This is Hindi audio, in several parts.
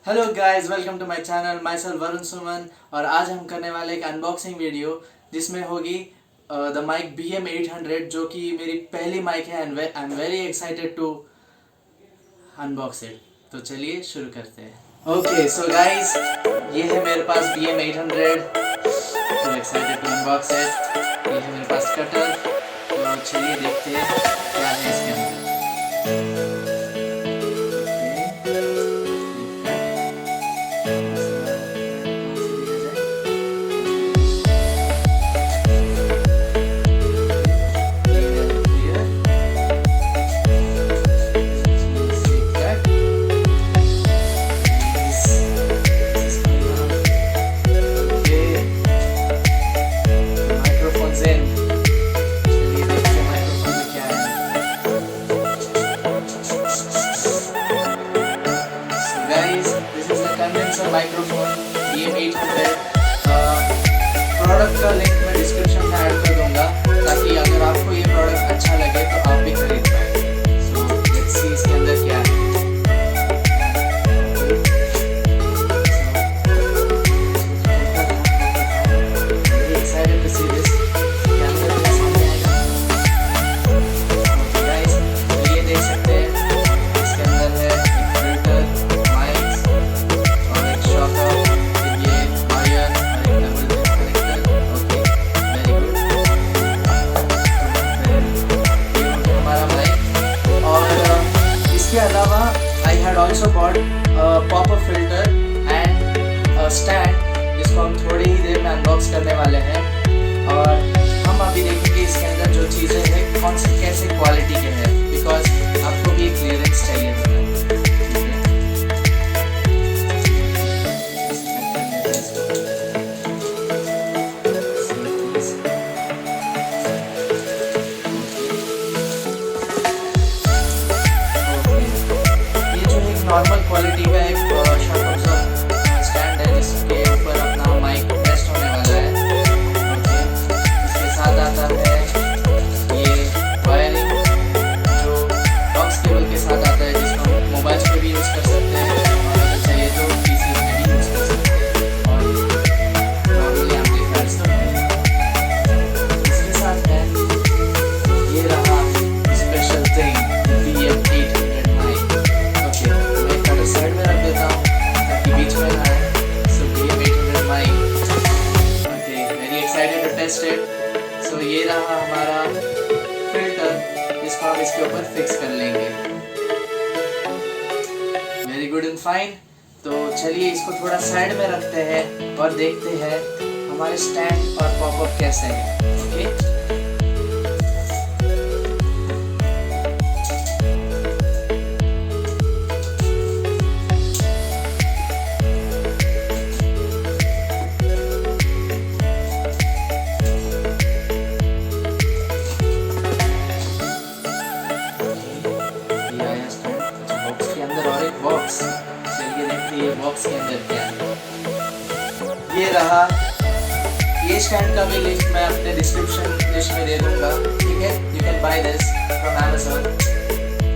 Hello guys, welcome to my channel. My self Varun सुमन। और आज हम करने वाले एक अनबॉक्सिंग वीडियो जिसमें होगी द माइक BM800, जो कि मेरी पहली माइक है and I am very excited to unbox it. तो चलिए शुरू करते हैं। ओके सो गाइस, ये है मेरे पास BM800। तो एक्साइटेड टू अनबॉक्स इट। ये है मेरे पास कटर। तो चलिए देखते हैं क्या है इसके अंदर। Condenser microphone BM800। प्रोडक्ट का लिंक मैं डिस्क्रिप्शन में ऐड कर दूंगा, ताकि अगर आपको ये प्रोडक्ट अच्छा लगे तो आप भी खरीद पाए। सो लेट्स सी इसके अंदर क्या है। Excited to see this. Camera मेरे सामने आएगा। गाइस, ये देख सकते हैं इसके अंदर है एक फिल्टर, इसके अलावा I had also bought a pop-up filter and a stand, जिसको हम थोड़ी ही देर में अनबॉक्स करने वाले हैं। और हम अभी देखेंगे इसके अंदर जो चीज़ें हैं कौन से कैसे क्वालिटी के हैं, बिकॉज आपको भी एक क्लियरेंस चाहिए होगा। नॉर्मल क्वालिटी का एक स्टैंड है, जिसके ऊपर अपना माइक रेस्ट होने वाला है। ओके, इसके साथ आता है ये वायरिंग, जो बॉक्स केबल के साथ आता है, जिसको हम मोबाइल पे भी यूज़ कर सकते हैं और अगर चाहिए तो PC में भी यूज़ कर सकते हैं। और नॉर्मली एम्पलीफायर्स तो है। इसके साथ है ये रहा स्पेशल थिंग, BM800 साइड में रख देता हूँ ताकि बीच में ना आए। So BM800 mic. Okay, very excited to test it. So ये रहा हमारा फिल्टर, जिसको हम इसके ऊपर फिक्स कर लेंगे। Very good and fine. तो चलिए इसको थोड़ा साइड में रखते हैं और देखते हैं हमारे स्टैंड और पॉपअप कैसे हैं। Okay, box. चलिए देखते हैं बॉक्स के अंदर क्या है। ये रहा। ये स्टैंड का भी लिंक मैं अपने डिस्क्रिप्शन लिस्ट में दे दूंगा, ठीक है। You can by this from Amazon।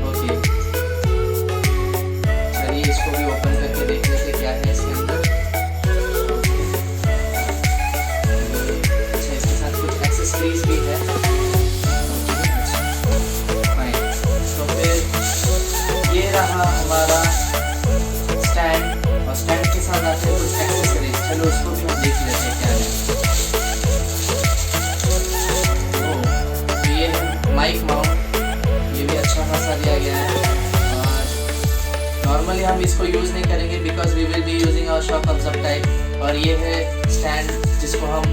Okay, चलिए इसको भी ओपन करके देख लेते क्या है इसके अंदर। अच्छा, इसके साथ कुछ एक्सेसरीज भी है। तो फिर ये रहा हमारा स्टैंड, और स्टैंड के साथ आते हैं कुछ एक्सेसरीज। चलो उसको भी हम देख लेते हैं क्या है। तो ये है माइक माउंट, ये भी अच्छा खासा दिया गया है। और नॉर्मली हम इसको यूज़ नहीं करेंगे because we will be using our shock observe type. और ये है स्टैंड, जिसको हम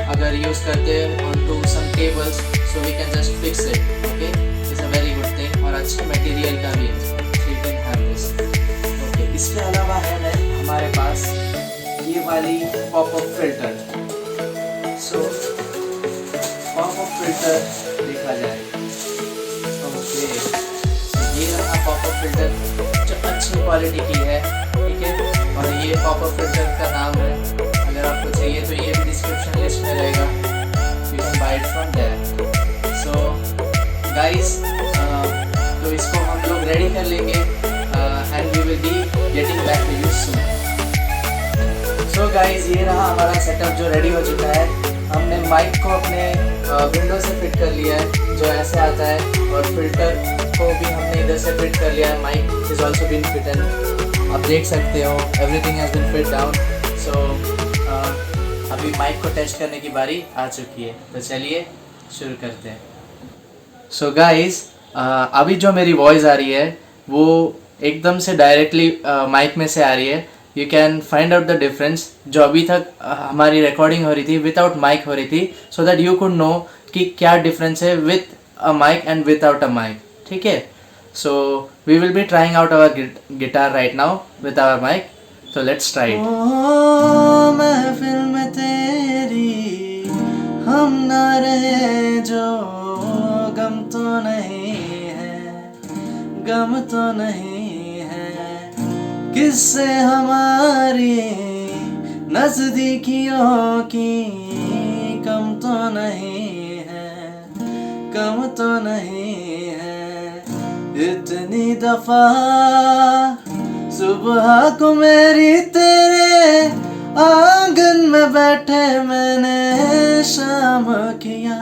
अगर यूज़ करते हैं on to some tables, so we can just fix it. Okay, it's a very good thing और अच्छे मटेरियल का भी है। इसके अलावा है हमारे पास ये वाली पॉपअप फिल्टर। सो पॉपअप फिल्टर देखा जाए। ओके, ये रहा पॉपअप फिल्टर, जो अच्छी क्वालिटी की है, ठीक है। और ये पॉपअप फिल्टर का नाम है, अगर आपको चाहिए तो ये भी डिस्क्रिप्शन लिस्ट में रहेगा, you can buy it from there. So guys, तो इसको हम लोग रेडी कर लेंगे and we will be getting back to you soon. So guys, ये रहा हमारा सेटअप जो रेडी हो चुका है. हमने माइक को अपने विंडो से फिट कर लिया है जो ऐसे आता है, और फिल्टर को भी हमने इधर से फिट कर लिया है. Mic is also been fit and आप देख सकते हो everything has been fit down. So अभी माइक को टेस्ट करने की बारी आ चुकी है, तो चलिए शुरू करते हैं. सो गाइस, अभी जो मेरी वॉइस आ रही है वो एकदम से डायरेक्टली माइक में से आ रही है. You can find out the difference. जो अभी तक हमारी रिकॉर्डिंग हो रही थी विदाउट माइक हो रही थी, so that you could know कि क्या डिफरेंस है with a mic and without a mic. ठीक है. So we will be trying out our guitar right now with our mic. So let's try it. महफिल में तेरी हम ना रहे जो गम तो नहीं है, गम तो नहीं है. किससे हमारी नजदीकियों की कम तो नहीं है, कम तो नहीं है. इतनी दफा सुबह को मेरी तेरे आंगन में बैठे मैंने शाम किया.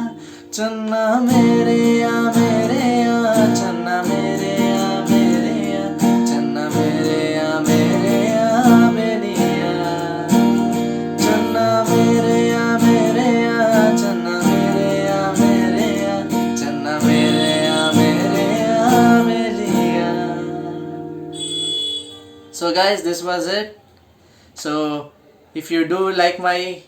चन्ना मेरे या चन्ना मेरे या चन्ना मेरे या बेलिया. चन्ना मेरे या चन्ना मेरे या चन्ना मेरे या बेलिया. So guys, this was it. So if you do like my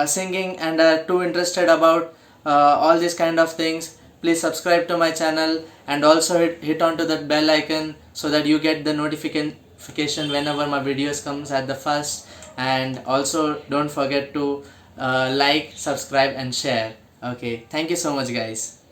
singing and are too interested about all these kind of things, please subscribe to my channel and also hit on to that bell icon so that you get the notification whenever my videos comes at the first. And also don't forget to like, subscribe and share. Okay, thank you so much guys.